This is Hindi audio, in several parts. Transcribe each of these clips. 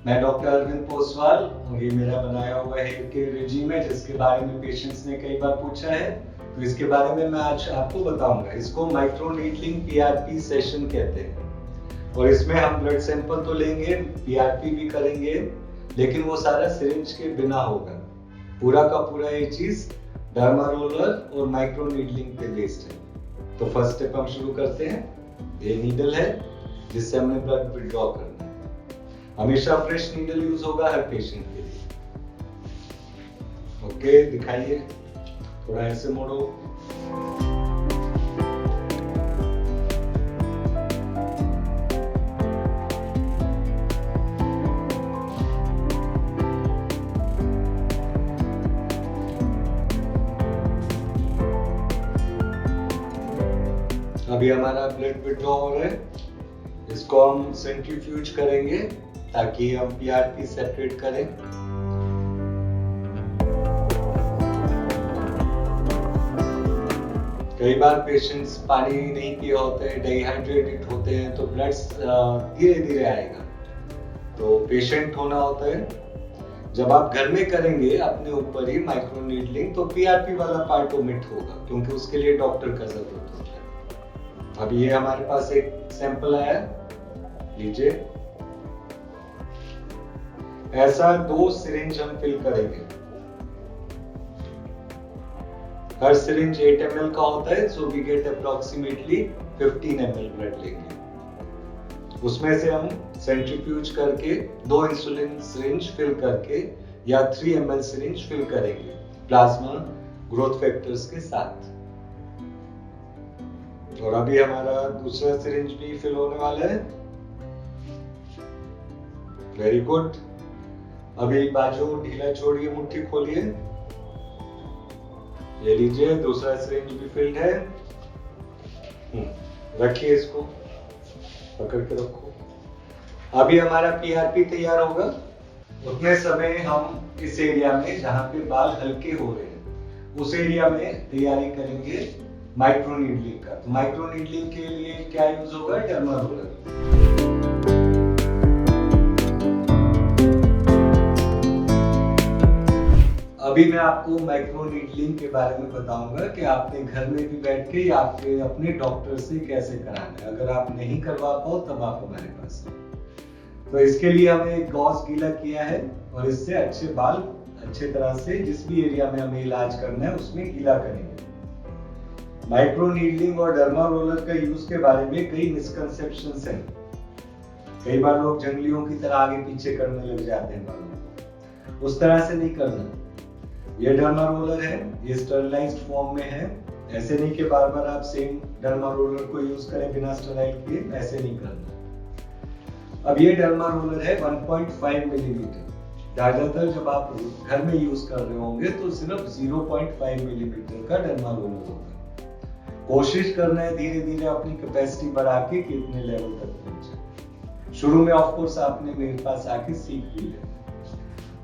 मैं डॉक्टर अरविंद पोसवाल और ये मेरा बनाया हुआ हेयर केयर रिजीम है जिसके बारे में पेशेंट्स ने कई बार पूछा है, तो इसके बारे में मैं आज आपको बताऊंगा। इसको माइक्रो नीडलिंग पीआरपी सेशन कहते हैं और इसमें हम ब्लड सैंपल तो लेंगे, पीआरपी भी करेंगे, लेकिन वो सारा सिरिंज के बिना होगा। पूरा का पूरा ये चीज डर्मा रोलर और माइक्रो नीडलिंग पे बेस्ड है। तो फर्स्ट स्टेप हम शुरू करते हैं। ये नीडल है जिससे हमने ब्लड विड्रॉ करना है। हमेशा फ्रेश नीडल यूज होगा हर पेशेंट के लिए। ओके, दिखाइए, थोड़ा ऐसे मोड़ो। अभी हमारा ब्लड विड्रॉ हो रहा है, इसको हम सेंट्रीफ्यूज करेंगे ताकि हम पीआरपी सेपरेट करें। कई बार पेशेंट्स पानी नहीं पिए होते हैं, डिहाइड्रेटेड होते हैं, तो ब्लड धीरे धीरे आएगा, तो पेशेंट होना होता है। जब आप घर में करेंगे अपने ऊपर ही माइक्रो नीडलिंग, तो पीआरपी वाला पार्ट ओमिट होगा क्योंकि उसके लिए डॉक्टर का जरूरत होता है। अब ये हमारे पास एक सैंपल आया, लीजिए। ऐसा 2 सिरिंज हम फिल करेंगे। हर सिरिंज 8 ml का होता है, so we get approximately 15 ml blood लेंगे। उसमें से हम सेंट्रीफ्यूज करके 2 इंसुलिन सिरिंज फिल करके या 3 ml सिरिंज फिल करेंगे प्लाज्मा ग्रोथ फैक्टर्स के साथ। और अभी हमारा दूसरा सिरिंज भी फिल होने वाला है। Very good. अभी बाजू ढीला छोड़िए, मुट्ठी खोलिए। ये लीजिए, दूसरा सिरिंज भी फिल्ड है। रखिए, इसको पकड़ के रखो। अभी हमारा पीआरपी तैयार होगा। उतने समय हम इस एरिया में जहां पे बाल हल्के हो रहे हैं, उस एरिया में तैयारी करेंगे माइक्रो नीडलिंग का। तो माइक्रो नीडलिंग के लिए क्या यूज होगा? Derma roller. अभी मैं आपको माइक्रो नीडलिंग के बारे में बताऊंगा कि आपने घर में भी बैठ के या आपके अपने डॉक्टर से कैसे कराना है। अगर आप नहीं करवा पाओ तब आप हमारे पास हैं। तो इसके लिए हमने एक गॉज गीला किया है और इससे अच्छे बाल अच्छे तरह से जिस भी एरिया में हमें इलाज करना है उसमें गीला करेंगे। माइक्रो नीडलिंग और डर्मा रोलर का यूज के बारे में कई मिसकंसेप्शंस हैं। कई बार लोग जंगलियों की तरह आगे पीछे करने लग जाते हैं बालों को। उस तरह से नहीं करना। ये डर्मा रोलर है, ये स्टरलाइज्ड फॉर्म में है। ऐसे नहीं कि बार बार आप सेम डर्मा रोलर को यूज करें बिना स्टराइल किए, ऐसे नहीं करना। अब ये डर्मा रोलर है 1.5 मिलीमीटर। ज्यादातर जब आप घर में यूज कर रहे होंगे तो सिर्फ 0.5 मिलीमीटर का डर्मा रोलर होगा। कोशिश करना है धीरे धीरे अपनी कैपेसिटी बढ़ा के कि इतने लेवल तक पहुंचे। शुरू में ऑफ कोर्स आपने मेरे पास आके सीख भी लिया।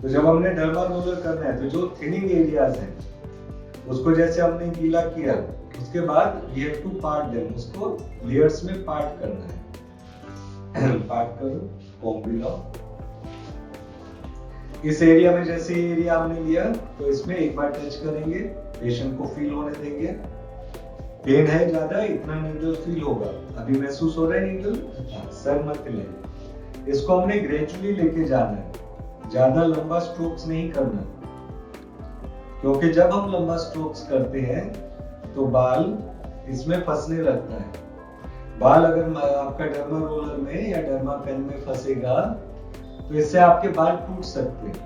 तो जब हमने डर्मा रोलर करना है तो जो थिनिंग एरियाज हैं उसको जैसे हमने गीला किया, उसके बाद we have to part them, उसको लेयर्स में पार्ट करना है। पार्ट करो, कॉम्ब भी लाओ। इस एरिया में जैसे एरिया हमने लिया तो इसमें एक बार टच करेंगे, पेशेंट को फील होने देंगे। पेन है ज्यादा, इतना नीडल फील होगा। अभी महसूस हो रहा है नीडल? सर मत ले। इसको हमने ग्रेजुअली लेके जाना है, ज्यादा लंबा स्ट्रोक्स नहीं करना, क्योंकि जब हम लंबा स्ट्रोक्स करते हैं तो बाल इसमें फंसने लगता है। बाल अगर आपका डर्मा रोलर में या डर्मा पेन में फंसेगा तो इससे आपके बाल टूट सकते हैं।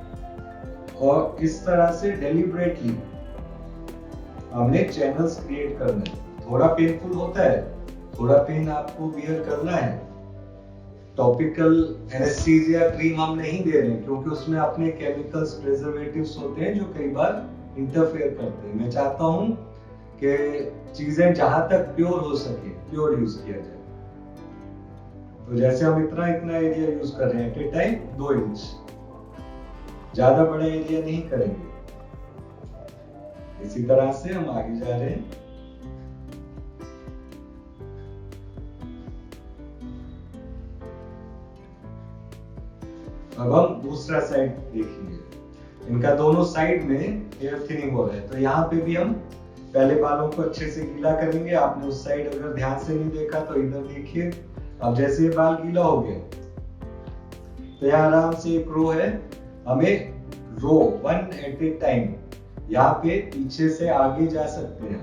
और इस तरह से डेलिबरेटली हमने चैनल्स क्रिएट करना है। थोड़ा पेनफुल होता है, थोड़ा पेन आपको बियर करना है। टॉपिकल एनेस्थीसिया क्रीम हम नहीं दे रहे क्योंकि उसमें अपने केमिकल्स, प्रिजर्वेटिव्स होते हैं जो कई बार इंटरफेयर करते हैं। मैं चाहता हूं कि चीजें जहां तक प्योर हो सके प्योर यूज किया जाए। तो जैसे हम इतना एरिया यूज कर रहे हैं एट ए टाइम 2 इंच, ज्यादा बड़ा एरिया नहीं करेंगे। इसी तरह से हम आगे जा रहे हैं। अब हम दूसरा साइड देखेंगे। इनका दोनों साइड में हेयर थिनिंग हो रहा है, तो यहाँ पे भी हम पहले बालों को अच्छे से गीला करेंगे। आपने उस साइड अगर ध्यान से नहीं देखा तो इधर देखिए। अब जैसे ये बाल गीला हो गया तो यहाँ आराम से एक रो है, हमें रो 1 एट ए टाइम यहाँ पे पीछे से आगे जा सकते हैं।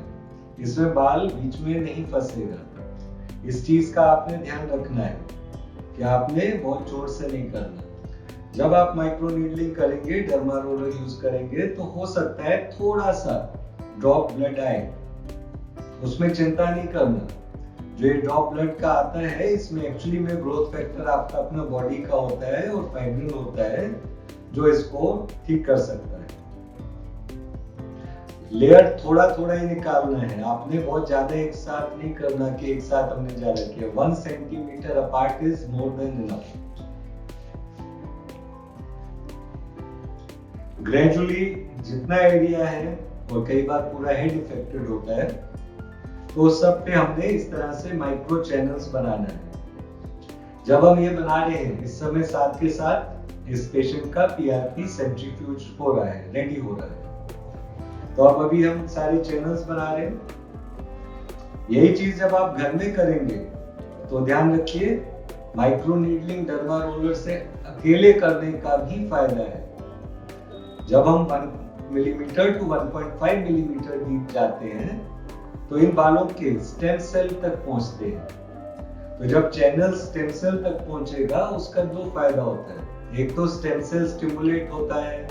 इसमें बाल बीच में नहीं फंसेगा। इस चीज का आपने ध्यान रखना है कि आपने बहुत जोर से नहीं करना। जब आप माइक्रो नीडलिंग करेंगे, डर्मा रोलर यूज करेंगे, तो हो सकता है थोड़ा सा ड्रॉप ब्लड आए, उसमें चिंता नहीं करना। जो ये ड्रॉप ब्लड का आता है, इसमें एक्चुअली में ग्रोथ फैक्टर आपका अपना बॉडी का होता है और फाइब्रिन होता है जो इसको ठीक कर सकता है। लेयर थोड़ा थोड़ा ही निकालना है, आपने बहुत ज्यादा एक साथ नहीं करना कि एक साथ हमने ज्यादा किया। 1 centimetre apart is more than enough. Gradually जितना एरिया है, और कई बार पूरा हेड इफेक्टेड होता है, तो सब पे हमने इस तरह से माइक्रो चैनल्स बनाना है। जब हम ये बना रहे हैं, इस समय साथ के साथ इस पेशेंट का पीआरपी सेंट्रीफ्यूज हो रहा है, रेडी हो रहा है। तो अब अभी हम सारे चैनल्स बना रहे हैं। यही चीज जब आप घर में करेंगे तो ध्यान रखिए, माइक्रो नीडलिंग डर्मा रोलर से अकेले करने का भी फायदा है। जब हम 1 मिलीमीटर टू 1.5 मिलीमीटर डीप जाते हैं तो इन बालों के स्टेम सेल तक पहुंचते हैं। तो जब चैनल स्टेम सेल तक पहुंचेगा, उसका 2 फायदा होता है। एक तो स्टेम सेल स्टिमुलेट होता है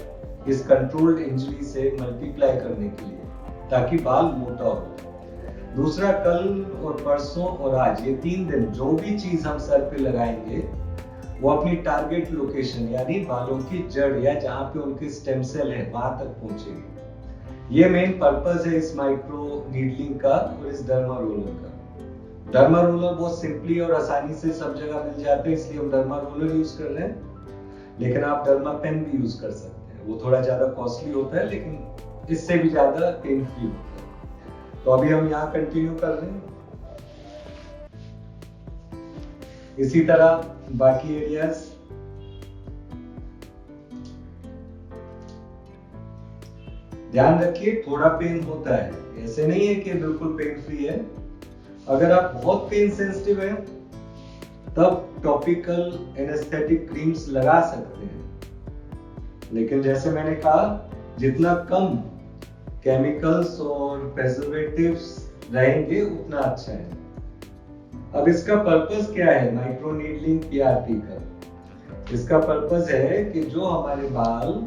इस कंट्रोल्ड इंजरी से मल्टीप्लाई करने के लिए, ताकि बाल मोटा हो। दूसरा, कल और परसों और आज ये 3 दिन जो भी चीज हम सर पे लगाएंगे वो अपनी टारगेट लोकेशन यानी बालों की जड़ या जहां पे उनके स्टेम सेल है वहां तक पहुंचेगी। ये मेन पर्पस है इस माइक्रो नीडलिंग का और इस डर्मा रोलर का। डर्मा रोलर बहुत सिंपली और आसानी से सब जगह मिल जाते हैं, इसलिए हम डर्मा रोलर यूज कर रहे हैं। लेकिन आप डर्मा पेन भी यूज कर सकते हैं, वो थोड़ा ज्यादा कॉस्टली होता है लेकिन इससे भी ज्यादा पेन फ्री होता है। तो अभी हम यहाँ कंटिन्यू कर रहे हैं। इसी तरह बाकी एरियाज। ध्यान रखिए, थोड़ा पेन होता है, ऐसे नहीं है कि बिल्कुल पेन फ्री है। अगर आप बहुत पेन सेंसिटिव हैं तब टॉपिकल एनेस्थेटिक क्रीम्स लगा सकते हैं, लेकिन जैसे मैंने कहा, जितना कम केमिकल्स और प्रिजर्वेटिव्स रहेंगे उतना अच्छा है। अब इसका पर्पस क्या है माइक्रो नीडलिंग पीआरपी का? इसका पर्पस है कि जो हमारे बाल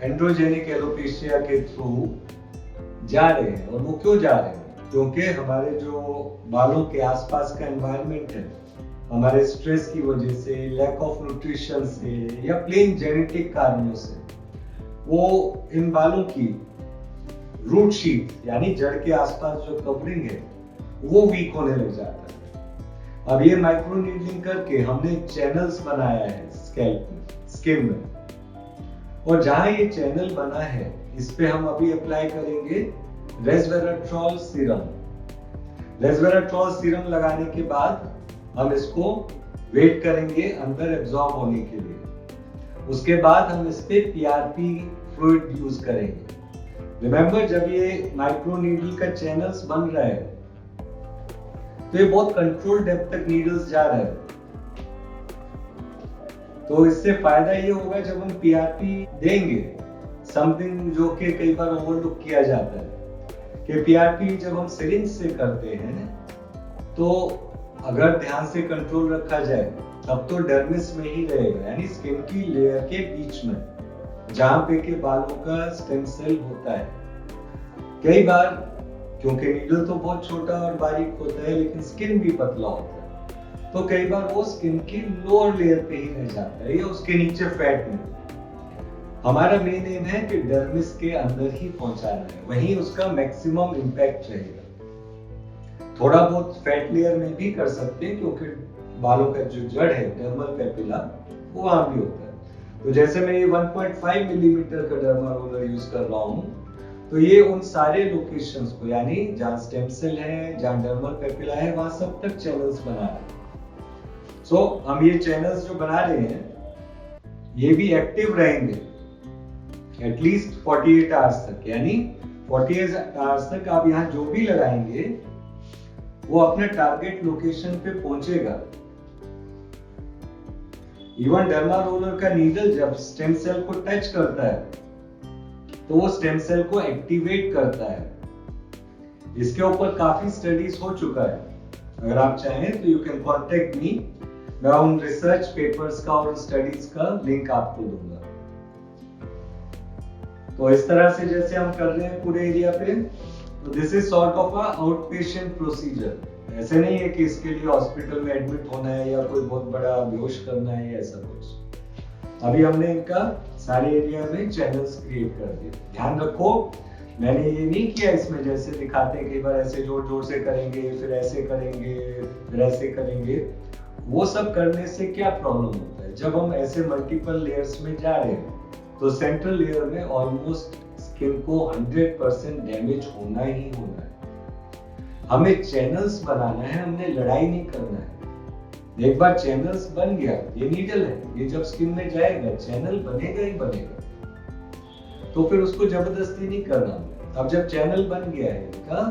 एंड्रोजेनिक एलोपेशिया के थ्रू जा रहे हैं, और वो क्यों जा रहे हैं? क्योंकि हमारे जो बालों के आसपास का एनवायरनमेंट है, हमारे स्ट्रेस की वजह से, लैक ऑफ न्यूट्रिशन से या प्लेन जेनेटिक कारणों से, वो इन बालों की रूट शीट यानी जड़ के आसपास जो कवरिंग है वो वीक होने लग जाता है। अब ये माइक्रो नीडलिंग करके हमने चैनल्स बनाया है स्कैल्प में, स्किन में, और जहां ये चैनल बना है इस पे हम अभी अप्लाई करेंगे रेस्वेराट्रोल सीरम। रेस्वेराट्रोल सीरम लगाने के बाद हम इसको वेट करेंगे अंदर एब्जॉर्ब होने के लिए। उसके बाद हम इस पे पीआरपी फ्लूइड यूज करेंगे। रिमेंबर, जब ये माइक्रो नीडल का चैनल्स बन रहा है तो ये बहुत कंट्रोल डेप्थ तक नीडल्स जा रहा है। तो इससे फायदा ये होगा जब हम पीआरपी देंगे, समथिंग जो कि कई बार ओवरलुक किया जाता है कि पीआरपी जब हम सिरिंज से करते हैं तो अगर ध्यान से कंट्रोल रखा जाए तब तो डर्मिस में ही रहेगा, यानी स्किन की लेयर के बीच में, जहां पे के बालों का स्टेम सेल होता है। कई बार क्योंकि नीडल तो बहुत छोटा और बारीक होता है लेकिन स्किन भी पतला होता है, तो कई बार वो स्किन की लोअर लेयर पे ही रह जाता है या उसके नीचे फैट में। हमारा मेन एम है कि डर्मिस के अंदर ही पहुंचाना है, वहीं उसका मैक्सिमम इंपैक्ट रहेगा। थोड़ा बहुत फैट लेयर में भी कर सकते हैं क्योंकि बालों का जो जड़ है डर्मल पेपिला वो वहां भी होता है। तो जैसे मैं ये 1.5 मिलीमीटर का डर्मा रोलर यूज कर रहा हूं, तो ये उन सारे लोकेशंस को, यानी जहां स्टेम सेल है, जहां डर्मल पेपिला है, वहां सब तक चैनल्स बना रहे हैं। सो हम ये चैनल्स जो बना रहे हैं ये भी एक्टिव रहेंगे एटलीस्ट 48 आवर्स तक। यानी 48 आवर्स तक आप यहाँ जो भी लगाएंगे वो अपने टारगेट लोकेशन पे पहुंचेगा। इवन डर्मा रोलर का नीडल जब स्टेम सेल को टच करता है तो वो स्टेम सेल को एक्टिवेट करता है। इसके ऊपर काफी स्टडीज हो चुका है। अगर आप चाहें तो यू कैन कॉन्टेक्ट मी, मैं उन रिसर्च पेपर्स का और स्टडीज का लिंक आपको दूंगा। तो इस तरह से जैसे हम कर रहे हैं पूरे एरिया पे, तो this is sort of a out patient procedure. ऐसे नहीं है कि इसके लिए हॉस्पिटल में एडमिट होना है या कोई बहुत बड़ा बेहोश करना है या ऐसा कुछ। अभी हमने इनका सारे एरिया में चैनल्स क्रिएट कर दिए। ध्यान रखो, मैंने ये नहीं किया इसमें जैसे दिखाते हैं कई बार ऐसे जोर जोर से करेंगे, फिर ऐसे करेंगे, फिर ऐसे करेंगे। वो सब करने से क्या प्रॉब्लम होता है, जब हम ऐसे मल्टीपल लेयर्स में जा रहे हैं तो सेंट्रल लेयर में ऑलमोस्ट स्किन को 100% डैमेज होना ही होना है। हमें चैनल्स बनाना है, हमने लड़ाई नहीं करना है। एक बार चैनल्स बन गया, ये नीडल है, ये जब स्किन में जाएगा चैनल बनेगा ही बनेगा, तो फिर उसको जबरदस्ती नहीं करना। अब जब चैनल बन गया है इनका,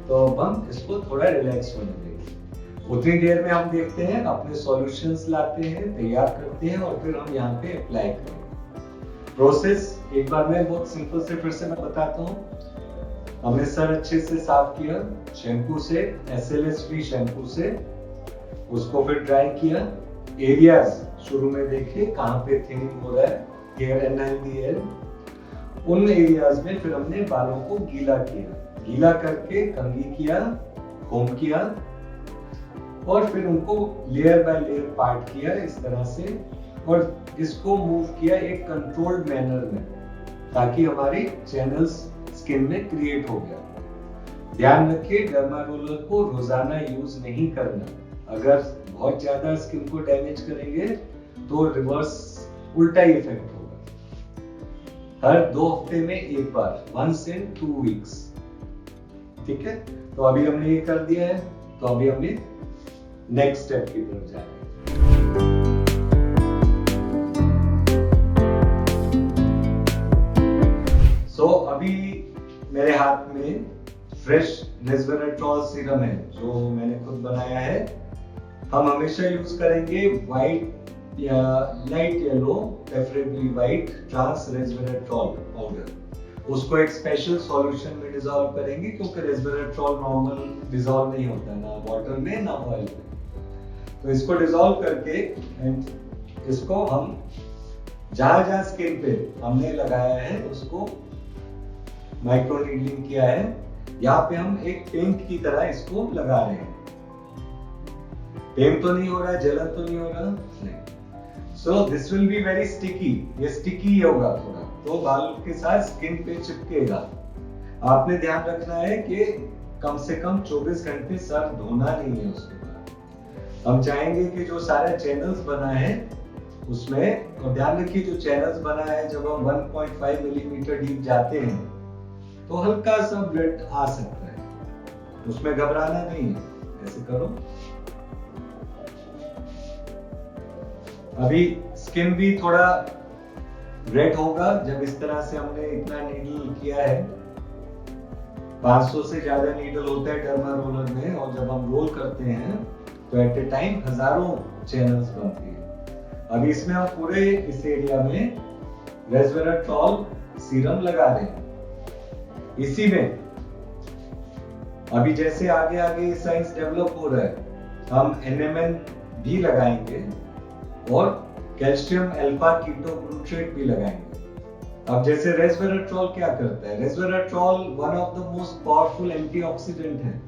तो अब हम इसको थोड़ा रिलैक्स होने देंगे। उतनी देर में हम देखते हैं, अपने सॉल्यूशंस लाते हैं, तैयार करते हैं और फिर हम यहाँ पे अप्लाई करेंगे। प्रोसेस एक बार मैं बहुत सिंपल से फिर से मैं बताता हूँ। हमने सर अच्छे से साफ किया शैम्पू से, SLS फ्री शैम्पू से, उसको फिर ड्राई किया। एरियाज शुरू में देखे कहाँ पे थिनिंग हो रहा है, हेयर एंड हेयर, उन एरियाज में फिर हमने बालों को गीला किया। गीला करके कंघी किया, कोम किया और फिर उनको लेयर बाय लेयर पार्ट किया इस तरह से, और इसको मूव किया एक कंट्रोल्ड मैनर में ताकि हमारी चैनल्स स्किन में क्रिएट हो गया। ध्यान रखिए, डर्मा रोलर को रोजाना यूज नहीं करना। अगर बहुत ज्यादा स्किन को डैमेज करेंगे तो रिवर्स उल्टा ही इफेक्ट होगा। हर 2 हफ्ते में एक बार, 1 in 2 weeks। ठीक है, तो अभी हमने ये कर दिया है, तो अभी हमें नेक्स्ट स्टेप की तरफ जाना है। अभी मेरे हाथ में फ्रेश रेस्वेराट्रॉल सीरम है जो मैंने खुद बनाया है। हम हमेशा यूज करेंगे व्हाइट या light yellow, preferably white trans resveratrol powder. उसको एक स्पेशल सॉल्यूशन में डिसॉल्व करेंगे क्योंकि रेस्वेराट्रॉल नॉर्मल डिसॉल्व नहीं होता, ना वाटर में ना ऑयल में। तो इसको डिसॉल्व करके एंड इसको हम जहां जहां स्किन पे हमने लगाया है उसको माइक्रो नीडलिंग किया है। यहाँ पे हम एक पेंट की तरह इसको लगा रहे हैं। पेंट तो नहीं हो रहा, जलन तो नहीं हो रहा, नहीं। So this will be very sticky, ये स्टिकी होगा थोड़ा, तो बाल के साथ स्किन पे चिपकेगा। आपने ध्यान रखना है कि कम से कम 24 घंटे सर धोना नहीं है उसके बाद। हम चाहेंगे कि जो सारे चैनल्स बना है उसमें, और ध्यान रखिए जो चैनल्स बना है जब हम 1.5 मिलीमीटर डीप जाते हैं तो हल्का सा ब्लड आ सकता है, उसमें घबराना नहीं है। ऐसे करो। अभी स्किन भी थोड़ा रेड होगा जब इस तरह से हमने इतना नीडल किया है। 500 से ज्यादा नीडल होता है डर्मा रोलर में, और जब हम रोल करते हैं तो एट ए टाइम हजारों चैनल्स बनती है। अभी इसमें हम पूरे इस एरिया में रेस्वेराट्रॉल सीरम लगा रहे हैं। इसी में अभी जैसे आगे आगे साइंस डेवलप हो रहा है, हम NMN भी लगाएंगे और कैल्शियम अल्फा कीटोग्लूट्रेट भी लगाएंगे। अब जैसे रेस्वेराट्रॉल क्या करता है, resveratrol one of the most powerful antioxidant है।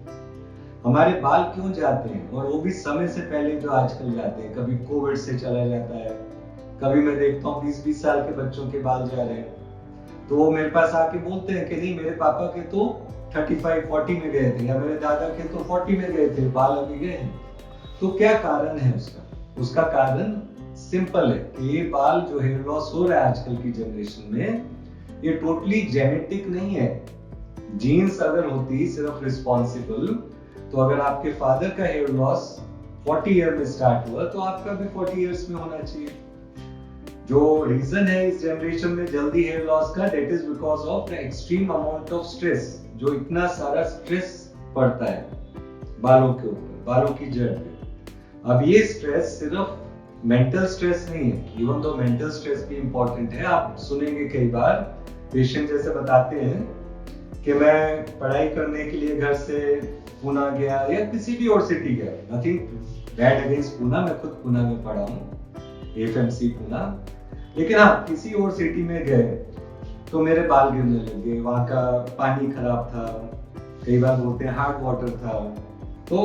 हमारे बाल क्यों जाते हैं, और वो भी समय से पहले जो आजकल जाते हैं, कभी कोविड से चला जाता है, कभी मैं देखता हूँ 20-20 साल के बच्चों के बाल जा रहे हैं, तो वो मेरे पास आके बोलते हैं कि नहीं मेरे पापा के तो 35-40 में गए थे, या मेरे दादा के तो 40 में गए थे, बाल अभी गए हैं। तो क्या कारण है उसका कारण सिंपल है कि ये बाल जो हेयर लॉस हो रहा है आजकल की जनरेशन में, ये टोटली जेनेटिक नहीं है। जीन्स अगर होती सिर्फ रिस्पॉन्सिबल, तो अगर आपके फादर का हेयर लॉस 40 ईयर में स्टार्ट हुआ तो आपका भी 40 ईयर्स में होना चाहिए। जो रीजन है इस जनरेशन में जल्दी हेयर लॉस का, that is because of the extreme amount of stress. जो इतना सारा स्ट्रेस पड़ता है बालों के ऊपर, बालों की जड़ पे। अब ये स्ट्रेस सिर्फ मेंटल स्ट्रेस नहीं है, इवन दो मेंटल स्ट्रेस भी इंपॉर्टेंट है। आप सुनेंगे कई बार पेशेंट जैसे बताते हैं कि मैं पढ़ाई करने के लिए घर से पुणे गया या किसी भी और सिटी गया, नथिंग बैड अगेंस्ट पुणे, मैं खुद पुणे में पढ़ा हूँ, FMC पुणे, लेकिन हाँ किसी और सिटी में गए तो मेरे बाल गिरने लगे, वहाँ का पानी खराब था, कई बार बोलते हैं हार्ड वाटर था, तो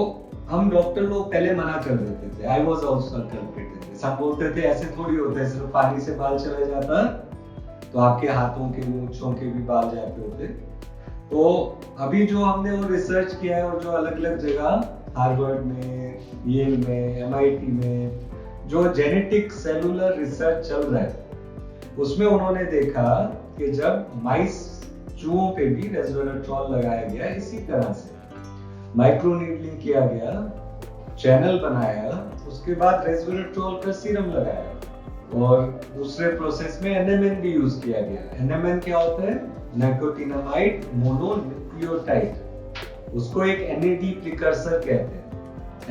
हम डॉक्टर लोग पहले मना कर देते थे। I was also culprited. सब बोलते थे ऐसे थोड़ी होता है, सिर्फ पानी से बाल चले जाता तो आपके हाथों के मूंछों के भी बाल जाते होते। तो अभी जो हमने वो रिसर्च किया है और जो अलग अलग जगह हार्वर्ड में, येल में, MIT में जो जेनेटिक सेलुलर रिसर्च चल रहा है, उसमें उन्होंने देखा कि जब माइस चूहों पे भी रेस्वेराट्रॉल लगाया गया, इसी तरह से माइक्रो नीडलिंग किया गया, चैनल बनाया, उसके बाद रेस्वेराट्रॉल का सीरम लगाया और दूसरे प्रोसेस में NMN भी यूज किया गया। NMN क्या होता है? Nicotinamide mononucleotide. उसको एक NAD प्रिकर्सर कहते हैं।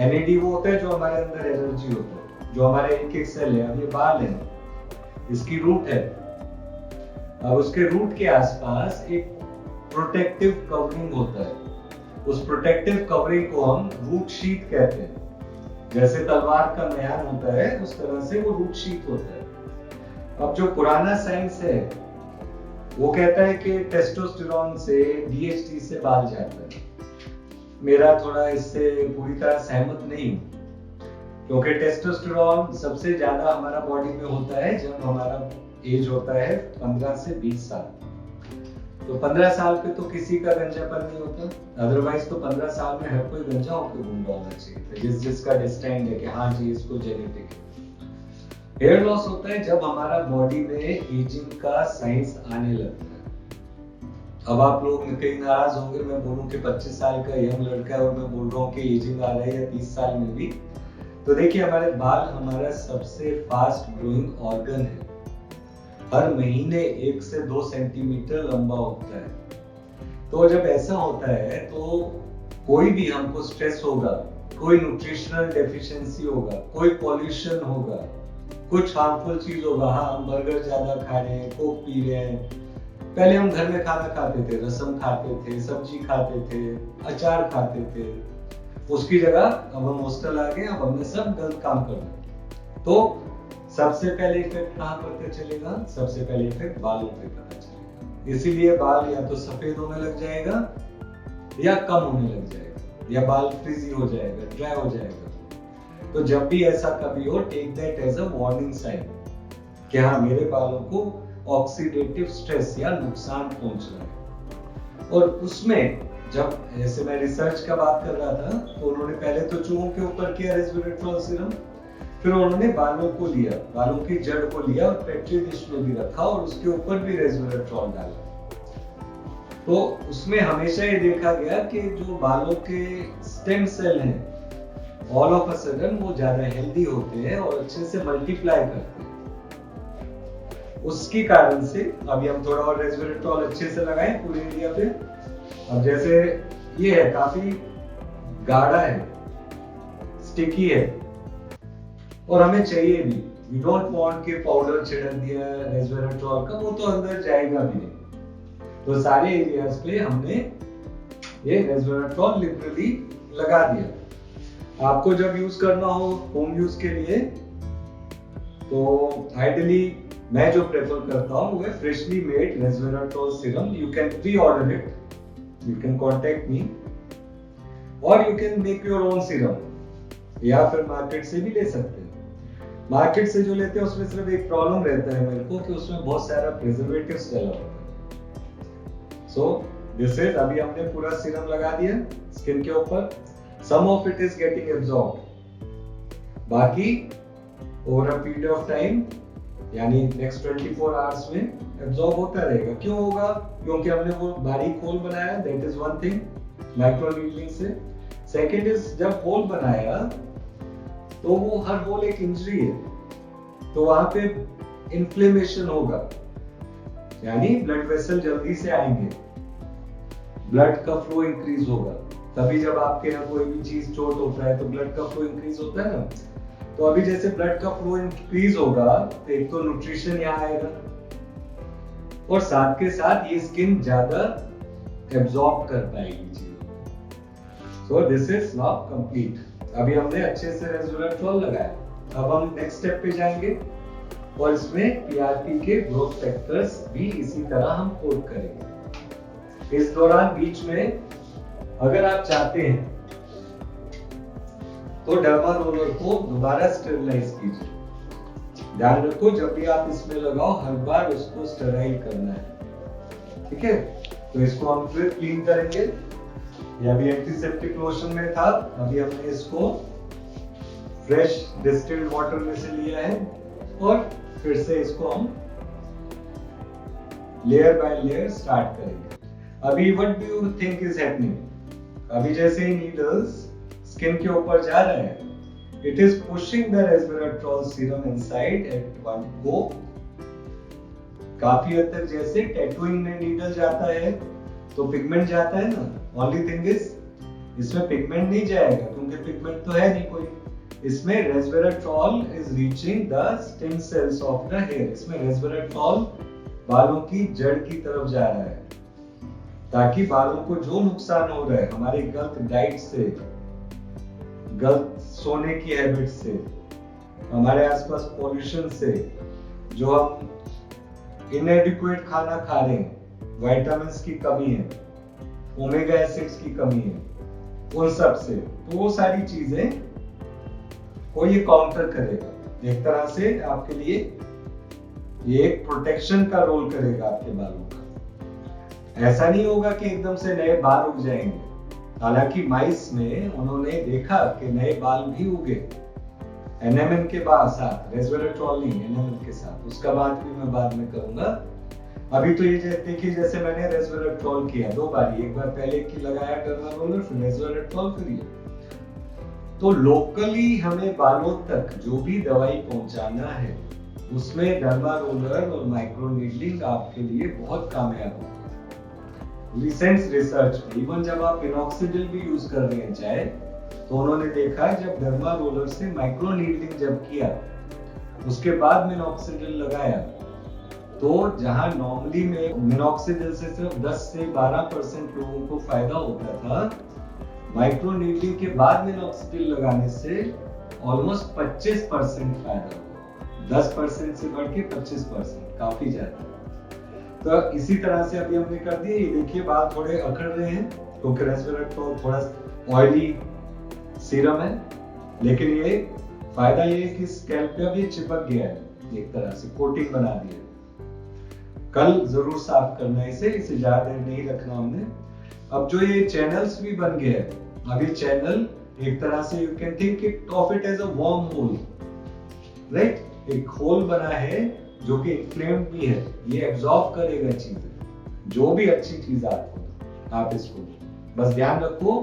NAD वो होता है जो हमारे अंदर एनर्जी होता है, जो हमारे एक सेल है। अब ये बाल है, इसकी रूट है, अब उसके रूट के आसपास एक प्रोटेक्टिव कवरिंग होता है। उस प्रोटेक्टिव कवरिंग को हम रूट शीट कहते हैं। जैसे तलवार का म्यान होता है उस तरह से वो रूट शीट होता है। अब जो पुराना साइंस है वो कहता है कि टेस्टोस्टेरोन से, DHT से बाल जाता है। मेरा थोड़ा इससे पूरी तरह सहमत नहीं हूँ, क्योंकि टेस्टोस्टेरोन सबसे ज्यादा हमारा बॉडी में होता है जब हमारा एज होता है 15 से 20 साल। तो 15 साल पे तो किसी का गंजापन नहीं होता, अदरवाइज तो 15 साल में हर कोई गंजा होकर घूम रहा होना चाहिए, जिसका डिस्टाइंड है कि हाँ जी इसको जेनेटिक है। हेयर लॉस होता है जब हमारा बॉडी में एजिंग का साइंस आने लगता है। अब आप लोग कहीं नाराज होंगे, मैं बोलूं कि 25 साल का यंग लड़का है और मैं बोल रहा हूँ कि एजिंग आ रहा है, या 30 साल में भी। तो देखिए हमारे बाल हमारा सबसे फास्ट ग्रोइंग ऑर्गन है, हर महीने 1 से 2 सेंटीमीटर लंबा होता है। तो जब ऐसा होता है तो कोई भी हमको स्ट्रेस होगा, कोई न्यूट्रिशनल डेफिशिएंसी होगा, कोई पॉल्यूशन होगा, कुछ हार्मफुल चीज होगा। हाँ हम बर्गर ज्यादा खा रहे हैं, कोक पी रहे हैं, पहले हम घर में खाना खाते थे, रसम खाते थे, सब्जी खाते थे, अचार खाते थे, उसकी जगह अब हम हॉस्टल आ गए, अब हमने सब गलत काम करना। तो सबसे पहले इफेक्ट कहाँ पता चलेगा? सबसे पहले इफेक्ट बालों पे पता चलेगा। इसीलिए बाल या तो सफेद होने लग जाएगा या कम होने लग जाएगा, या बाल फ्रिजी हो जाएगा, ड्राई हो जाएगा। तो जब भी ऐसा कभी हो, take that as a warning sign कि हाँ मेरे बालों को ऑक्सीडेटिव स्ट्रेस या नुकसान पहुंच रहा है। और उसमें जब जैसे मैं रिसर्च का बात कर रहा था, तो उन्होंने पहले तो चूहों के ऊपर किया रेस्वेराट्रॉल सीरम, फिर उन्होंने बालों को लिया, बालों की जड़ को लिया और पेट्री डिश में भी रखा और उसके ऊपर भी रेस्वेराट्रॉल डाला। तो उसमें हमेशा ये देखा गया कि जो बालों के स्टेम सेल हैं, ऑल ऑफ अ सडन वो ज्यादा हेल्दी होते हैं और अच्छे से मल्टीप्लाई करते हैं। उसकी कारण से अभी हम थोड़ा और रेस्वेराट्रॉल अच्छे से लगाएं पूरे एरिया पे। अब जैसे ये है, काफी गाढ़ा है, स्टिकी है और हमें चाहिए भी, वी डोंट वांट के पाउडर छिड़क दिया रेस्वेराट्रॉल का, वो तो अंदर जाएगा भी नहीं। तो सारे एरियाज पे हमने ये रेस्वेराट्रॉल लिटरली लगा दिया। आपको जब यूज करना हो होम यूज के लिए, तो आइडियली मैं जो प्रेफर करता हूँ वो है freshly made resveratrol serum. You can pre order it, you can contact me और you can make your own serum, या फिर मार्केट से भी ले सकते हैं। मार्केट से जो लेते हैं उसमें सिर्फ एक प्रॉब्लम रहता है मेरे को कि उसमें बहुत सारा प्रिजर्वेटिव्स डला होता है। सो दिस इज, अभी हमने पूरा सीरम लगा दिया स्किन के ऊपर, some of it is getting absorbed, बाकी over a period of time यानी नेक्स्ट 24 आवर्स में एब्जॉर्ब होता रहेगा। क्यों होगा? क्योंकि हमने वो बारीक होल बनाया, that is one thing, micro needling से। सेकेंड इज, जब होल बनाया तो वो हर होल एक इंजरी है, तो वहां पे इन्फ्लेमेशन होगा, यानी ब्लड वेसल जल्दी से आएंगे, ब्लड का फ्लो इंक्रीज होगा। तभी जब आपके यहाँ कोई भी चीज चोट होता है तो ब्लड का फ्लो इंक्रीज होता है ना। तो अभी जैसे ब्लड का फ्लो इंक्रीज होगा तो एक तो न्यूट्रिशन यहाँ आएगा और साथ के साथ ये स्किन ज्यादा एब्जॉर्ब कर पाएगी चीज। So this is now complete. अभी हमने अच्छे से रेस्वेराट्रोल लगाया, अब हम नेक्स्ट स्टेप पे जाएंगे और इसमें पीआरपी के ग्रोथ फैक्टर्स भी इसी तरह हम कोट करेंगे। इस दौरान बीच में अगर आप चाहते हैं तो डर्मा रोलर को दोबारा स्टेरिलाइज कीजिए। ध्यान रखो जब भी आप इसमें लगाओ हर बार उसको स्टेराइल करना है, ठीक है। तो इसको हम फिर क्लीन करेंगे। ये अभी एंटीसेप्टिक लोशन में था, अभी हमने इसको फ्रेश डिस्टिल्ड वाटर में से लिया है और फिर से इसको हम लेयर बाय लेयर स्टार्ट करेंगे। अभी what do you think is happening? अभी जैसे ही नीडल्स स्किन के ऊपर जा रहे हैं, it is pushing the resveratrol serum inside at one go. काफी हद तक जैसे टैटूइंग में नीडल जाता है तो पिगमेंट जाता है ना, ओनली थिंग इज इसमें पिगमेंट नहीं जाएगा क्योंकि पिगमेंट तो है नहीं कोई। इसमें resveratrol is reaching the stem cells of the hair. इसमें रेस्वेराट्रोल बालों की जड़ की तरफ जा रहा है ताकि बालों को जो नुकसान हो रहा है हमारी गलत डाइट से, गलत सोने की हैबिट से, हमारे आसपास पॉल्यूशन से, जो हम इनएडिक्वेट खाना खा रहे हैं, विटामिन्स की कमी है, ओमेगा एसिड्स की कमी है, उन सब से, तो वो सारी चीजें को ये काउंटर करेगा। एक तरह से आपके लिए ये एक प्रोटेक्शन का रोल करेगा आपके बालों का। ऐसा नहीं होगा कि एकदम से नए बाल उग जाएंगे। हालांकि माइस में उन्होंने देखा कि नए बाल भी उगे एनएमएन के साथ, रेस्वेराट्रोल नहीं, एनएमएन के साथ। उसका बात भी मैं बाद में करूंगा। अभी तो ये देखिए जैसे मैंने रेस्वेराट्रोल किया 2 बार, एक बार पहले की लगाया डर्मा रोलर, फिर रेस्वेराट्रोल करिए। तो लोकली हमें बालों तक जो भी दवाई पहुंचाना है उसमें डर्मा रोलर और माइक्रो नीडलिंग आपके लिए बहुत कामयाब होगा। रिसेंट रिसर्च में इवन जब आप मिनॉक्सिडिल भी यूज कर रहे हैं चाहे, तो उन्होंने देखा जब डर्मा रोलर से माइक्रो नीडलिंग जब किया उसके बाद मिनॉक्सिडिल लगाया, तो जहां नॉर्मली में मिनॉक्सिडिल से सिर्फ 10 से 12% लोगों को फायदा होता था, माइक्रो नीडलिंग के बाद मिनॉक्सिडिल लगाने से ऑलमोस्ट 25% फायदा हुआ। 10% से बढ़ के 25%, काफी ज्यादा। तो इसी तरह से अभी हमने कर दिया। ये देखिए बाल थोड़े अकड़ रहे हैं क्योंकि रेस्वेराट्रोल थोड़ा ऑयली सीरम है, लेकिन ये फायदा ये है कि स्कैल्प पे अभी चिपक गया है, एक तरह से कोटिंग बना दिया। कल जरूर साफ करना है इसे ज्यादा देर नहीं रखना हमने। अब जो ये चैनल्स भी बन गए हैं, अभी चैनल एक तरह से you can think it of it as a worm hole, right? एक होल बना है जो कि इन्फ्लेम्ड भी है, ये एब्जॉर्ब करेगा चीजें, जो भी अच्छी चीज आप इसको बस ध्यान रखो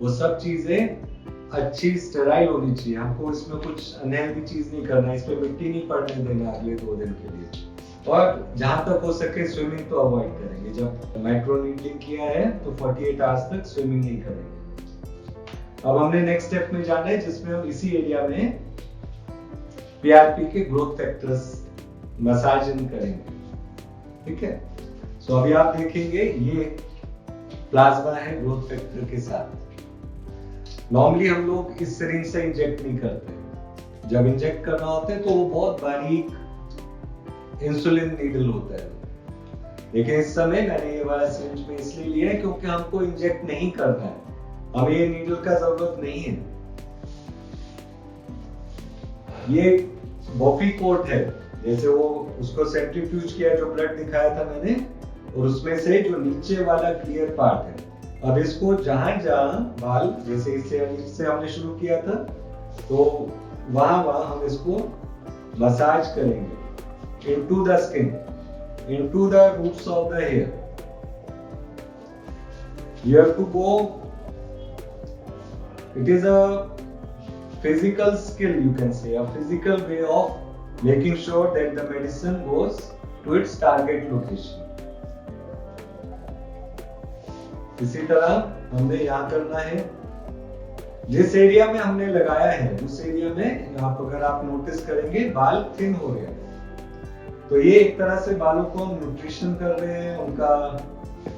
वो सब चीजें अच्छी स्टेराइल होनी चाहिए। हमको इसमें कुछ अनहेल्दी चीज नहीं करना है, इसमें मिट्टी नहीं पड़ने देना अगले 2 दिन के लिए। और जहां तक हो सके स्विमिंग तो अवॉइड करेंगे। जब माइक्रो नीडलिंग किया है तो 48 आवर्स तक स्विमिंग नहीं करेंगे। अब हमने नेक्स्ट स्टेप में जाना है जिसमें हम इसी एरिया में पीआरपी के ग्रोथ फैक्टर्स मसाज इन करेंगे, ठीक है। सो अभी आप देखेंगे ये प्लाज्मा है ग्रोथ फैक्टर के साथ। नॉर्मली हम लोग इस सिरिंज से इंजेक्ट नहीं करते, जब इंजेक्ट करना होता है तो वो बहुत बारीक इंसुलिन नीडल होता है, लेकिन इस समय मैंने ये वाला सिरिंज में इसलिए लिया है क्योंकि हमको इंजेक्ट नहीं करना है, हमें ये नीडल का जरूरत नहीं है। ये बॉफी कोट है, जैसे वो उसको सेंट्रीफ्यूज किया जो ब्लड दिखाया था मैंने, और उसमें से जो नीचे वाला क्लियर पार्ट है, अब इसको जहां जहां बाल, जैसे इससे हमने शुरू किया था, तो वहां हम इसको मसाज करेंगे into the skin, into the roots of the hair. You have to go, it is a physical skill, you can say a physical way of making sure that the medicine goes to its target location. इसी तरह हमने यहाँ करना है, जिस एरिया में हमने लगाया है उस एरिया में आप अगर आप नोटिस करेंगे बाल थिन हो रहे हैं, तो ये एक तरह से बालों को हम न्यूट्रिशन कर रहे हैं, उनका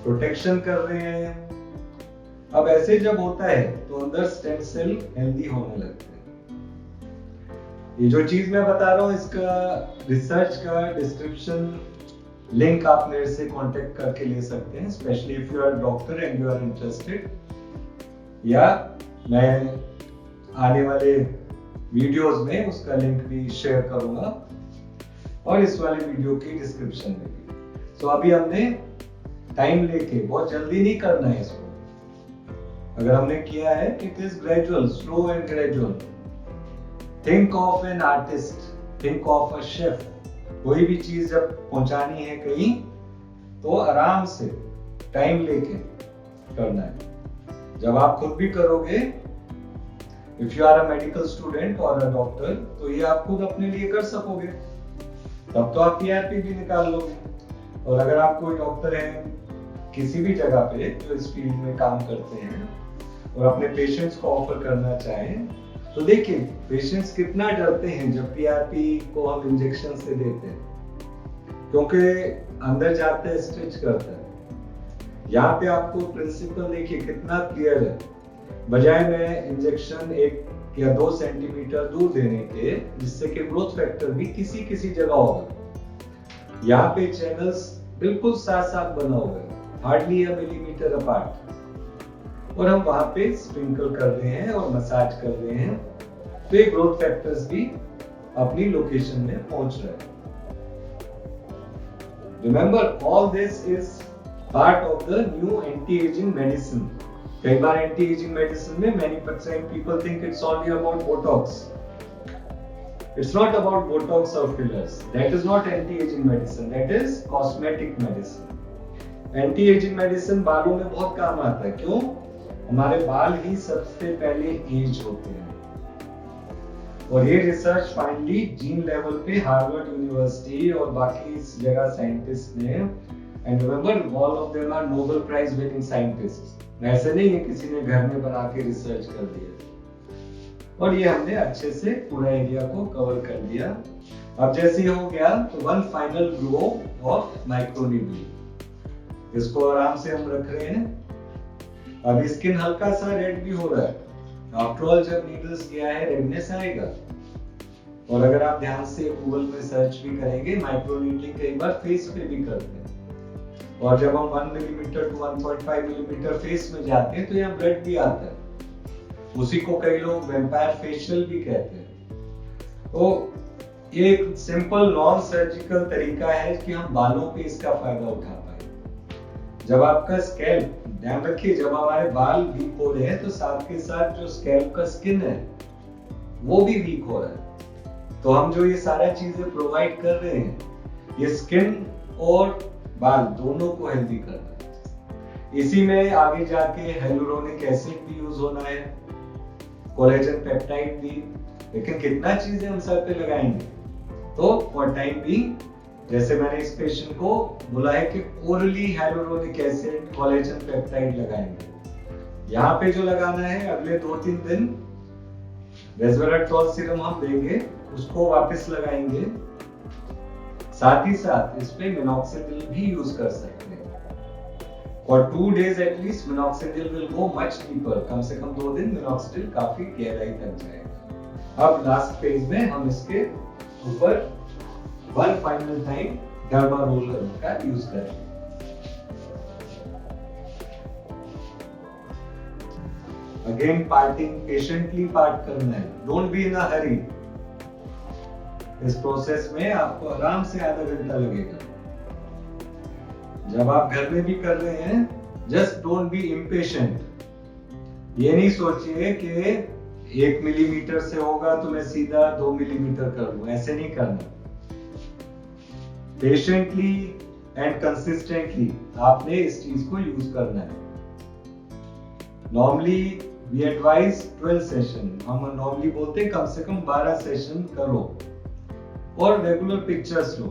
प्रोटेक्शन कर रहे हैं। अब ऐसे जब होता है तो अंदर स्टेम सेल हेल्दी होने लगते हैं। ये जो चीज मैं बता रहा हूँ इसका रिसर्च का डिस्क्रिप्शन लिंक आप मेरे से कांटेक्ट करके ले सकते हैं, specially if you are doctor and you are interested, या मैं आने वाले वीडियोस में उसका लिंक भी शेयर करूंगा और इस वाले वीडियो की डिस्क्रिप्शन में भी। सो अभी हमने टाइम लेके, बहुत जल्दी नहीं करना है इसको, अगर हमने किया है it is gradual, slow and gradual. Think of an artist, think of a chef. कोई भी चीज जब पहुंचानी है कहीं तो आराम से टाइम लेके करना है। जब आप खुद भी करोगे, if you are a medical student और अ डॉक्टर, तो ये आप खुद अपने लिए कर सकोगे, तब तो आप टीआरपी भी निकाल लोगे। और अगर आप कोई डॉक्टर हैं किसी भी जगह पे जो इस फील्ड में काम करते हैं और अपने पेशेंट्स को ऑफर करना चाहें, तो देखिए पेशेंट्स कितना डरते हैं जब टीआरपी को हम इंजेक्शन से देते हैं, क्योंकि अंदर जाते हैं, स्टिच करता है। यहाँ पे आपको प्रिंसिपल देखिए कितना क्लियर है, बजाय में इंजेक्शन 1 या 2 सेंटीमीटर दूर देने के, जिससे कि ग्रोथ फैक्टर भी किसी जगह होगा, यहाँ पे चैनल्स बिल्कुल साथ साथ बना हुआ है, हार्डली अ मिलीमीटर अपार्ट, और हम वहां पे स्प्रिंकल कर रहे हैं और मसाज कर रहे हैं, तो ये ग्रोथ फैक्टर्स भी अपनी लोकेशन में पहुंच रहे हैं। Remember all this is part of the new anti ageing medicine. कई बार एंटी एजिंग मेडिसिन में many percent people think it's only about Botox. It's not about Botox or fillers. That is not anti-aging medicine. That is cosmetic medicine. Anti-aging medicine बालों में बहुत काम आता है। क्यों? हमारे बाल ही सबसे पहले एज होते हैं, और ये रिसर्च फाइनली जीन लेवल पे हार्वर्ड यूनिवर्सिटी और बाकी इस जगह साइंटिस्ट ने, and remember all of them are Nobel prize winning scientist. ऐसे नहीं है किसी ने घर में बना के रिसर्च कर दिया, और ये हमने अच्छे से पूरा एरिया को कवर कर दिया। अब जैसे ही हो गया तो one final glow of microneedle, इसको आराम से हम रख रहे हैं। अब स्किन हल्का सा रेड भी हो रहा है, आफ्टर ऑल जब नीडल्स गया है रेडनेस आएगा। और अगर आप ध्यान से गूगल में सर्च भी करेंगे, माइक्रोनीडलिंग कई बार फेस पे भी करते हैं, और जब हम 1 मिलीमीटर टू 1.5 मिलीमीटर फेस में जाते हैं तो यहाँ ब्लड भी आता है, उसी को कई लोग वैम्पायर फेशियल भी कहते हैं। तो ये एक सिंपल नॉन सर्जिकल तरीका है कि हम बालों पे इसका फायदा उठा पाए। जब आपका स्कैल्प, ध्यान रखिए, जब हमारे बाल वीक हो रहे हैं तो साथ के साथ जो स्कैल्प का स्किन है वो भी वीक हो रहा है, तो हम जो ये सारा चीजें प्रोवाइड कर रहे हैं, ये स्किन और बाल दोनों को हेल्दी कर रहा है। इसी में आगे जाके हेलुरोनिक एसिड भी यूज होना है, कोलेजन पेप्टाइड भी, लेकिन कितना चीजें हम सर पे लगाएंगे। तो फॉर टाइम बीइंग, जैसे मैंने इस पेशेंट को बोला है कि orally hyaluronic acid collagen peptide लगाएंगे। यहाँ पे जो लगाना है अगले 2-3 दिन रेस्वेराट्रॉल सीरम हम देंगे, उसको वापस लगाएंगे। साथ ही साथ इस पे मिनॉक्सिडिल भी यूज कर सकते हैं। और 2 days at least minoxidil will go much deeper, कम से कम 2 दिन मिनॉक्सिडिल काफी गहराई तक जाएगा। अब लास्ट फेज में हम इसके ऊपर one final time derma roller का यूज करेंगे। अगेन पार्टिंग, पेशेंटली पार्ट करना है, डोंट बी इन अ हरी। इस प्रोसेस में आपको आराम से आधा घंटा लगेगा। जब आप घर में भी कर रहे हैं, जस्ट डोंट बी इम्पेशेंट। ये नहीं सोचिए कि 1 मिलीमीटर से होगा तो मैं सीधा 2 मिलीमीटर कर लूं, ऐसे नहीं करना। पेशेंटली एंड कंसिस्टेंटली आपने इस चीज को यूज करना है। नॉर्मली वी एडवाइज 12 सेशन, हम नॉर्मली बोलते हैं कम से कम 12 सेशन करो। और रेगुलर पिक्चर्स लो।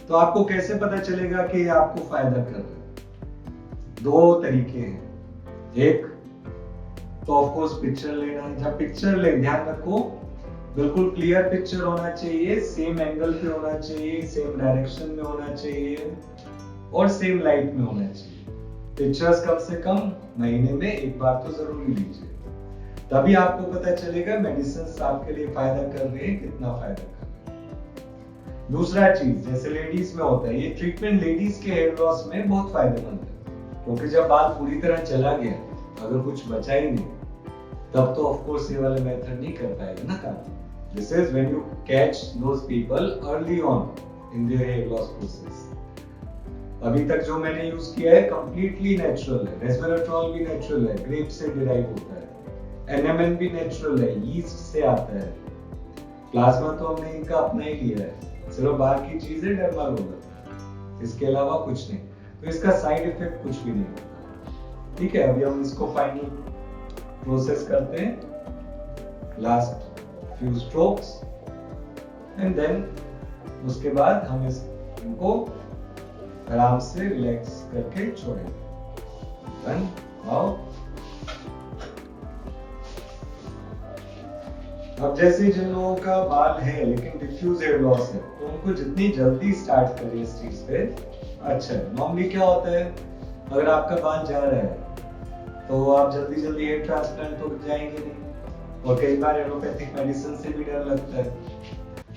तो आपको कैसे पता चलेगा कि ये आपको फायदा कर रहा है? दो तरीके हैं। एक तो ऑफ कोर्स पिक्चर लेना है। जब पिक्चर ले, ध्यान रखो बिल्कुल क्लियर पिक्चर होना चाहिए, सेम एंगल पे होना चाहिए, सेम डायरेक्शन में होना चाहिए और सेम लाइट में होना चाहिए। पिक्चर्स कम से कम महीने में एक बार तो जरूर लीजिए, तभी आपको पता चलेगा मेडिसिन आपके लिए फायदा कर रहे हैं, कितना फायदा कर रहे हैं। दूसरा चीज, जैसे लेडीज में होता है, ये ट्रीटमेंट लेडीज के हेयर लॉस में बहुत फायदेमंद है, क्योंकि जब बाल पूरी तरह चला गया, अगर कुछ बचा ही नहीं, तब तो ऑफ कोर्स ये वाला मेथड नहीं कर पाएगा ना काम। This is when you catch those people early on in their hair loss process. अभी तक जो मैंने यूज किया है कंप्लीटली नेचुरल है। रेस्वेराट्रॉल भी नेचुरल है, ग्रेप से डिराइव होता है। एनएमएन भी नेचुरल है, यीस्ट से आता है। प्लाज्मा तो हमने इनका अपना ही लिया है, सिर्फ बाहर की चीज है डर्मा रोलर, इसके अलावा कुछ नहीं। तो इसका साइड इफेक्ट कुछ भी नहीं होता। ठीक है, अभी हम इसको फाइनल प्रोसेस करते हैं, last few strokes and then उसके बाद हम इनको आराम से रिलैक्स करके छोड़ेंगे। Done? Now, अब जैसे जिन लोगों का बाल है लेकिन डिफ्यूज हेयर लॉस है, तो उनको जितनी जल्दी स्टार्ट करें इस चीज पे अच्छा है। नॉर्मली क्या होता है, अगर आपका बाल जा रहा है तो आप जल्दी जल्दी हेयर ट्रांसप्लांट तो जाएंगे नहीं, और कई बार एलोपैथिक मेडिसिन से भी डर लगता है,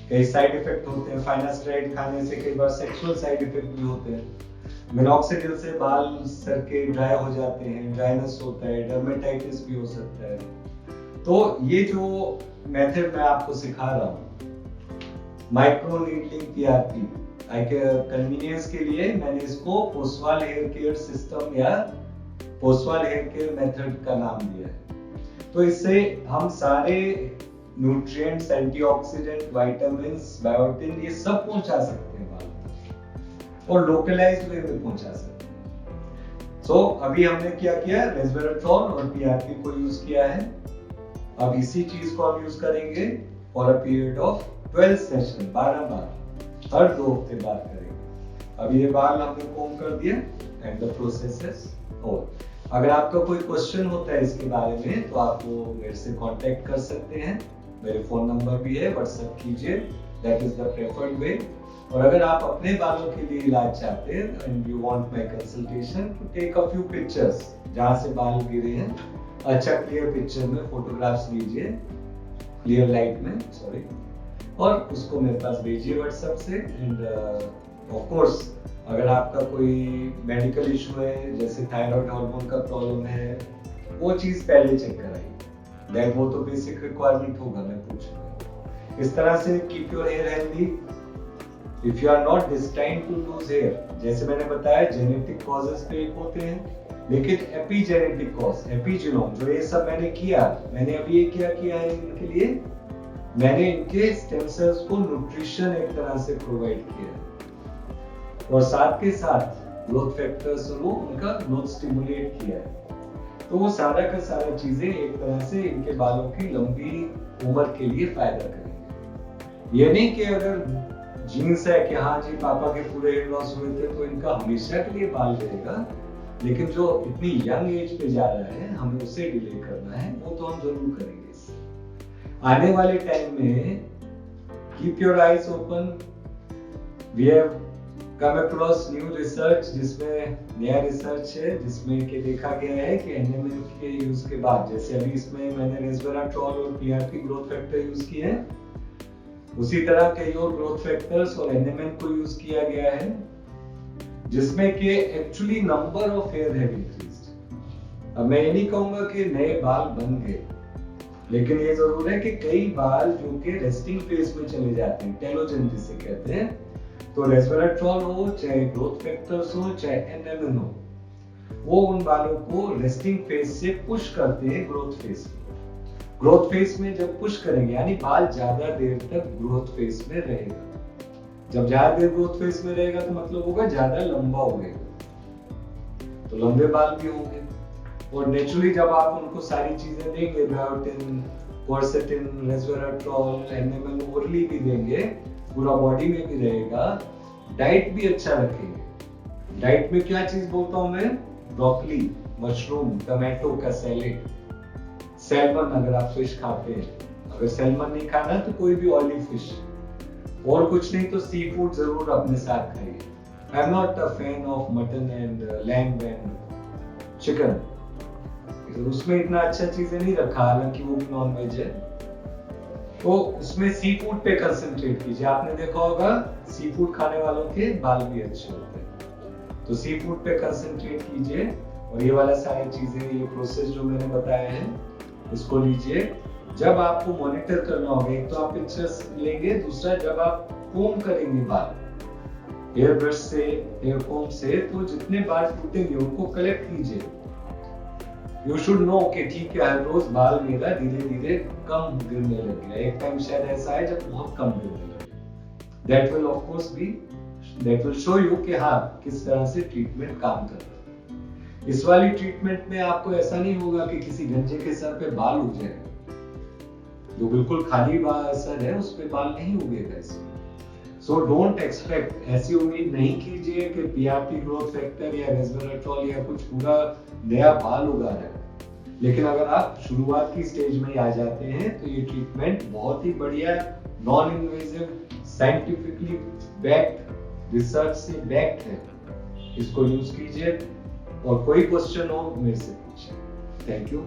कई साइड इफेक्ट होते हैं। फाइनास्ट्राइड खाने से कई बार सेक्सुअल साइड इफेक्ट भी होते हैं। मिनॉक्सिडिल से बाल सर के ड्राई हो जाते हैं, ड्राइनेस होता है, डर्मेटाइटिस भी हो सकता है। तो ये जो मेथड मैं आपको सिखा रहा हूँ, माइक्रो नीडलिंग पीआरपी, कन्वीनियंस के लिए मैंने इसको पोस्वाल हेयर केयर सिस्टम या पोस्वाल हेयर केयर मेथड का नाम दिया है। तो इससे हम सारे न्यूट्रिएंट्स, एंटीऑक्सीडेंट, विटामिन्स, बायोटिन ये सब पहुंचा सकते हैं बाल तक, और लोकलाइज्ड वे में पहुंचा सकते हैं। सो अभी हमने क्या किया, रेस्वेराट्रॉल और पीआरपी को यूज किया है। अब इसी चीज को हम यूज करेंगे for a period of 12 session, 12 बार, हर 2 हफ्ते बाद करेंगे। अब ये बाल हमने कोम कर दिया and the process is over. अगर आपका कोई क्वेश्चन होता है इसके बारे में तो आप वो मेरे से कांटेक्ट कर सकते हैं, मेरे फोन नंबर भी है, व्हाट्सएप कीजिए, दैट इज द प्रेफर्ड वे। और अगर आप अपने बालों के लिए इलाज चाहते हैं and you want my consultation to take a few pictures, जहां से बाल गिरे हैं, अच्छा क्लियर पिक्चर में फोटोग्राफ्स लीजिए, क्लियर लाइट में, सॉरी, और उसको मेरे पास भेजिए व्हाट्सएप से। एंड ऑफ कोर्स अगर आपका कोई मेडिकल इशू है, जैसे थायराइड हार्मोन का प्रॉब्लम है, वो चीज पहले चेक कराइए, दैट वो तो बेसिक रिक्वायरमेंट होगा, मैं पूछ रहा हूँ। इस तरह से keep your hair healthy. If you are not destined to lose hair, जैसे मैंने बताया जेनेटिक कॉजेस पे होते हैं, लेकिन एपिजेनेटिक कॉज, एपिजीनोम, जो ये सब मैंने किया, मैंने अभी ये क्या किया है इनके लिए, मैंने इनके स्टेम सेल्स को न्यूट्रिशन एक तरह से प्रोवाइड किया है, और साथ के साथ ग्रोथ फैक्टर्स वो उनका ग्रोथ स्टिमुलेट किया है। तो वो सारा का सारा चीजें एक तरह से इनके बालों की लंबी उम्र के लिए फायदा करेंगे। ये नहीं कि अगर जीन्स है कि हाँ जी पापा के पूरे हेयर लॉस हुए थे तो इनका हमेशा के लिए बाल रहेगा, लेकिन जो इतनी यंग एज पे जा रहा है हमें उसे डिले करना है, वो तो हम जरूर करेंगे। आने वाले टाइम में keep your eyes open. We have come across new research, जिसमें नया रिसर्च है जिसमें कि देखा गया है कि एनएमएन के यूज के बाद, जैसे अभी इसमें मैंने रेस्वेराट्रॉल और पीआरपी ग्रोथ फैक्टर यूज किए हैं, उसी तरह कई और ग्रोथ फैक्टर्स और एनएमएन को यूज किया गया है, जिसमें कि actually number of hair have increased. अब मैं ये नहीं कहूंगा कि नए बाल बन गए, लेकिन ये जरूर है कि कई बाल जो कि रेस्टिंग फेज में चले जाते हैं, टेलोजन जिसे कहते हैं, तो रेस्वेराट्रॉल हो, चाहे ग्रोथ फैक्टर्स हो, चाहे एनएमएन हो, वो उन बालों को रेस्टिंग फेज से पुश करते हैं ग्रोथ फेज में। ग्रोथ फेज में जब पुश करेंगे, यानी बाल ज्यादा देर तक ग्रोथ फेज में रहेगा। जब ज्यादा देर ग्रोथ फेज में रहेगा तो मतलब होगा ज्यादा लंबा होगा, तो लंबे बाल भी होंगे। और नेचुरली जब आप उनको सारी चीजें देंगे, बायोटिन, क्वर्सेटिन, रेस्वेराट्रॉल, एनएमएन ओरली भी देंगे, पूरा बॉडी में भी रहेगा। डाइट भी अच्छा रखेंगे। डाइट में क्या चीज बोलता हूं मैं? ब्रोकली, मशरूम, टमाटो का सैलेड, सैल्मन अगर आप फिश खाते हैं, अगर सैल्मन नहीं खाना तो कोई भी ऑयली फिश, और कुछ नहीं तो सी फूड जरूर अपने साथ खाइए। I am not a fan of mutton and lamb and chicken, उसमें इतना अच्छा चीजें नहीं रखा, हालांकि वो भी नॉन वेज है। तो उसमें सी फूड पे कंसंट्रेट कीजिए। आपने देखा होगा सी फूड खाने वालों के बाल भी अच्छे होते हैं, तो सी फूड पे कंसंट्रेट कीजिए। और ये वाला सारी चीजें, ये प्रोसेस जो मैंने बताया है, इसको लीजिए। जब आपको मॉनिटर करना होगा, एक तो आप पिक्चर्स लेंगे, दूसरा जब आप कोम करेंगे बाल हेयर ब्रश से, हेयर कोम से, तो जितने बाल टूटेंगे उनको कलेक्ट कीजिए। यू शुड नो कि ठीक है, हर रोज बाल मेरा धीरे धीरे कम गिरने लग गया। एक टाइम शायद ऐसा है जब बहुत कम गिरने लगे। That will of course be, that will show you कि हाँ किस तरह से ट्रीटमेंट काम कर रहा है। इस वाली ट्रीटमेंट में आपको ऐसा नहीं होगा कि किसी गंजे के सर पे बाल उग जाए, जो बिल्कुल खाली सर है उस पे बाल नहीं उगेगा इसमें। सो डोंट एक्सपेक्ट, ऐसी उम्मीद नहीं कीजिए कि पीआरपी ग्रोथ फैक्टर या रेस्वेराट्रोल या कुछ पूरा नया बाल उगा रहा है। लेकिन अगर आप शुरुआत की स्टेज में आ जाते हैं तो ये ट्रीटमेंट बहुत ही बढ़िया, non invasive, scientifically backed, research से बैक्ड है। इसको यूज कीजिए और कोई क्वेश्चन हो मेरे से पूछिए। Thank you.